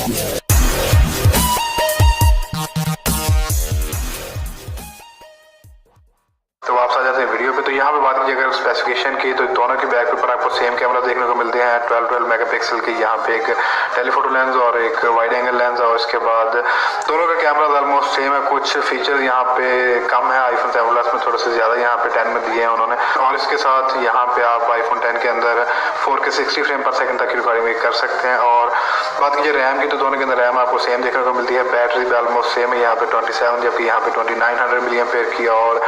तो वापस आ जाते हैं वीडियो पे। तो यहाँ पे बात की अगर स्पेसिफिकेशन की तो दोनों के बैक पर आपको सेम कैमरा देखने को मिलते हैं 12 मेगापिक्सल के। यहाँ पे एक टेलीफोटो लेंस और एक वाइड एंगल लेंस और उसके बाद दोनों का कैमरा ऑलमोस्ट सेम है। कुछ फीचर यहाँ पे कम है आईफोन 7 प्लस में, थोड़े से ज़्यादा यहाँ पे 10 में दिए हैं उन्होंने। और इसके साथ यहाँ पे आप आईफोन 10 के अंदर 4K 60 फ्रेम पर सेकंड तक की रिकॉर्डिंग भी कर सकते हैं। और बात कीजिए रैम की तो दोनों के अंदर रैम आपको सेम देखने को मिलती है। बैटरी भी ऑलमोस्ट सेम है, यहाँ पे 27 जबकि यहाँ पे 2900 mAh की। और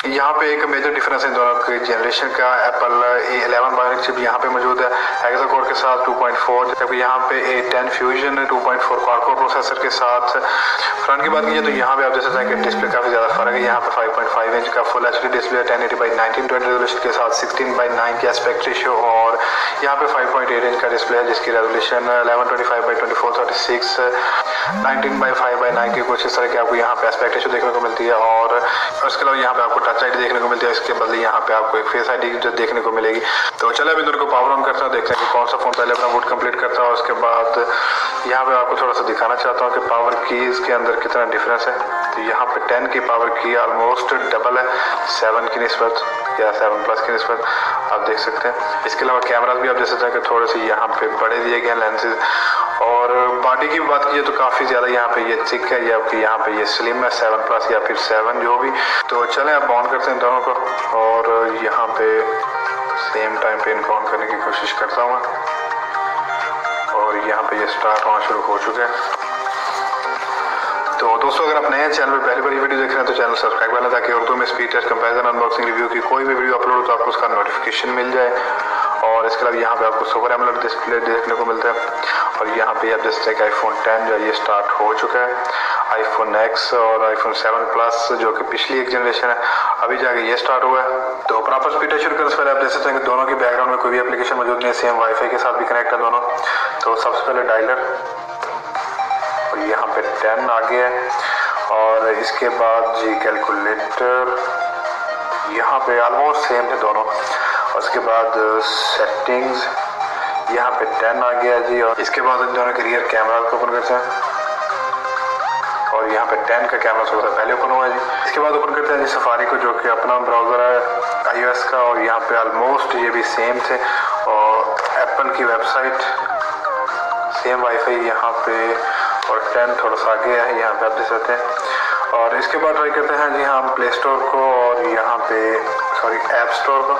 यहाँ पे एक मेजर डिफरेंस है दोनों के जनरेशन का। एप्पल A11 बायोनिक चिप यहाँ पे मौजूद है हेक्सा कोर के साथ 2.4, जबकि यहाँ पे A10 fusion 2.4 quad core processor के साथ। फ्रंट की बात कीजिए तो यहाँ पे आप जैसे कि डिस्प्ले काफी ज्यादा फर्क है। यहाँ पे 5.5 इंच का full HD display 1080x1920 resolution के साथ 16:9 की एस्पेक्ट रेशियो। और यहाँ पे 5.8 इंच का डिस्प्ले है जिसकी रेजोल्यूशन 1125x2436 19:5:9 की कुछ इस तरह की आपको यहाँ पे एस्पेक्ट रेशियो देखने को मिलती है। और उसके अलावा यहाँ पे आपको टच आईडी देखने को मिलती है, इसके बदले यहाँ पे आपको एक फेस आईडी जो देखने को मिलेगी। तो चलिए अभी इनको पावर ऑन करता हूँ, देखते हैं कि कौन सा फोन पहले अपना बूट कंप्लीट करता है। उसके बाद यहाँ पे आपको थोड़ा सा दिखाना चाहता हूँ कि पावर कीज के अंदर कितना डिफरेंस है। तो यहाँ पे 10 की पावर की ऑलमोस्ट डबल है 7 की निस्बत या 7 प्लस की निस्बत, आप देख सकते हैं। इसके अलावा कैमरा भी आप देख सकते हैं कि थोड़े से यहाँ पे बड़े दिए गए हैं लेंसेज। और बॉडी की बात कीजिए तो काफ़ी ज़्यादा यहाँ पे ये थिक है, या आपकी यहाँ पे ये स्लिम है 7 प्लस या फिर 7 जो भी। तो चलें आप ऑन करते हैं दोनों को और यहाँ पे सेम टाइम पे इनको ऑन करने की कोशिश करता हूँ। और यहाँ पे ये स्टार्ट होना शुरू हो चुके हैं। तो दोस्तों अगर आप नए हैं चैनल पे पहली बार वीडियो देख रहे हैं तो चैनल सब्सक्राइब करना ताकि उर्दू में speed test comparison unboxing review की कोई भी वीडियो अपलोड हो तो आपको उसका नोटिफिकेशन मिल जाए। और इसके अलावा यहाँ पे आपको सुपर एमोलेड डिस्प्ले देखने को मिलता है। और यहाँ पे आप जैसे कि आईफोन 10 जो ये स्टार्ट हो चुका है, आईफोन X और आईफोन 7 प्लस जो कि पिछली एक जनरेशन है अभी जाके ये स्टार्ट हुआ है। तो प्रॉपर स्पीड टेस्ट शुरू करने से पहले आप देख सकते हैं कि दोनों के बैकग्राउंड में कोई भी एप्लीकेशन मौजूद नहीं है, सेम वाईफाई के साथ भी कनेक्ट है दोनों। तो सबसे पहले डायलर और यहाँ पे 10 आ गया है। और इसके बाद जी कैलकुलेटर यहाँ पे ऑलमोस्ट सेम है दोनों। उसके बाद सेटिंग्स यहाँ पे 10 आ गया जी। और इसके बाद इन दोनों के रियर कैमरा को ओपन करते हैं और यहाँ पे 10 का कैमरा थोड़ा सा पहले ओपन हुआ है जी। इसके बाद ओपन करते हैं जी सफारी को जो कि अपना ब्राउज़र है iOS का। और यहाँ पे ऑलमोस्ट ये भी सेम थे। और एप्पल की वेबसाइट सेम वाईफाई यहाँ पे और 10 थोड़ा सा आगे है, यहाँ पे आप देख सकते हैं। और इसके बाद ट्राई करते हैं जी हम प्ले स्टोर को और यहाँ पे ऐप स्टोर को।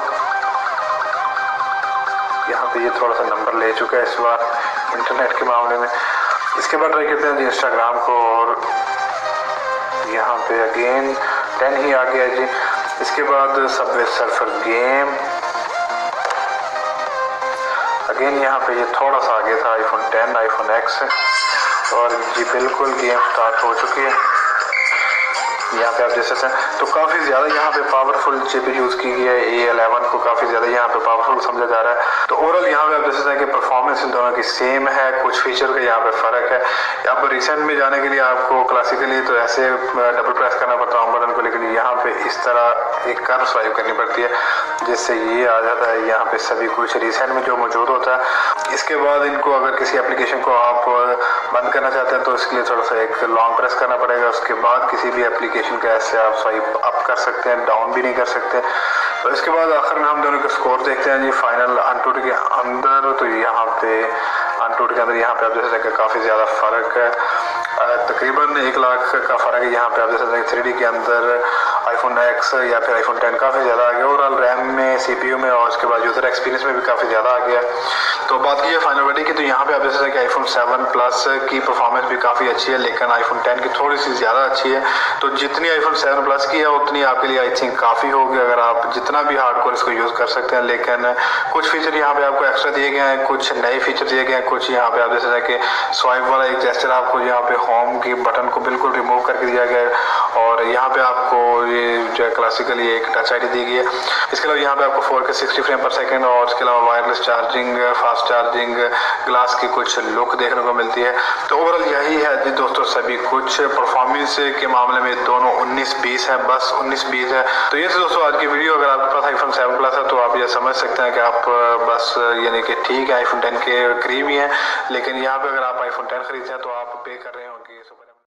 यहाँ पे ये थोड़ा सा नंबर ले चुका है इस बार इंटरनेट के मामले में। इसके बाद ट्राई करते हैं जी इंस्टाग्राम को और यहाँ पे अगेन 10 ही आ गया है जी। इसके बाद सबवे सर्फर गेम अगेन यहाँ पे ये थोड़ा सा आगे था आईफोन 10 आईफोन X और जी बिल्कुल गेम स्टार्ट हो चुकी है। यहाँ पे आप देख सकते हैं तो काफ़ी ज़्यादा यहाँ पे पावरफुल चिप यूज़ की गई है। A11 को काफ़ी ज़्यादा यहाँ पे पावरफुल समझा जा रहा है। तो ओवरऑल यहाँ पे आप देख सकते हैं कि परफॉर्मेंस इन दोनों की सेम है, कुछ फीचर का यहाँ पे फ़र्क है। यहाँ पर रिसेंट में जाने के लिए आपको क्लासिकली तो ऐसे डबल प्रेस करना पड़ता है बटन को, लेकिन यहाँ पे इस तरह एक कर्व स्वाइप करनी पड़ती है जिससे ये आ जाता है यहाँ पे सभी कुछ रिसेंट में जो मौजूद होता है। इसके बाद इनको अगर किसी एप्लीकेशन को आप बंद करना चाहते हैं तो इसके लिए थोड़ा सा एक लॉन्ग प्रेस करना पड़ेगा। उसके बाद किसी भी एप्लीकेशन का ऐसे आप स्वाइप अप कर सकते हैं, डाउन भी नहीं कर सकते। तो इसके बाद आखिर में हम दोनों का स्कोर देखते हैं जी फाइनल अनटूट के अंदर। तो यहाँ पे अनटूट के अंदर यहाँ पे आप देख सकते हैं काफ़ी ज़्यादा फ़र्क है, तकरीबन 1 लाख का फ़र्क है। यहाँ पे आप देख सकते हैं 3D के अंदर आईफोन X या फिर आईफोन 10 काफ़ी ज़्यादा आ गया। ओवरऑल रैम में CPU में और उसके बाद यूज़र एक्सपीरियंस में भी काफ़ी ज़्यादा आ गया। तो बात की है फाइनल वर्डिक्ट की तो यहाँ पे आप देख सकते हैं कि आईफोन 7 प्लस की परफॉर्मेंस भी काफ़ी अच्छी है, लेकिन आईफोन 10 की थोड़ी सी ज़्यादा अच्छी है। तो जितनी आईफोन 7 प्लस की है उतनी आपके लिए आई थिंक काफ़ी होगी अगर आप जितना भी हार्डकोर इसको यूज़ कर सकते हैं। लेकिन कुछ फीचर यहाँ पे आपको एक्स्ट्रा दिए गए हैं, कुछ नए फीचर दिए गए हैं। कुछ यहाँ पे आप देख सकते हैं कि स्वाइप वाला एक जेस्चर आपको यहाँ पे होम की बटन को बिल्कुल रिमूव करके दिया गया है। और यहाँ पे आपको ये जो है क्लासिकली एक टच आईडी दी गई है। इसके अलावा यहाँ पे आपको 4K 60 फ्रेम पर सेकंड और इसके अलावा wireless charging fast fast charging, glass की कुछ लुक देखने को मिलती है। तो ओवरऑल यही है जी दोस्तों सभी कुछ। परफॉर्मेंस के मामले में दोनों 19-20 है, बस 19-20 है। तो ये दोस्तों आज की वीडियो। अगर आपके पास iPhone 7 Plus है तो आप ये समझ सकते हैं कि आप बस यानी कि ठीक है iPhone 10 के करीब ही है, लेकिन यहाँ पे अगर आप iPhone 10 खरीदते हैं तो आप पे कर रहे होंगे।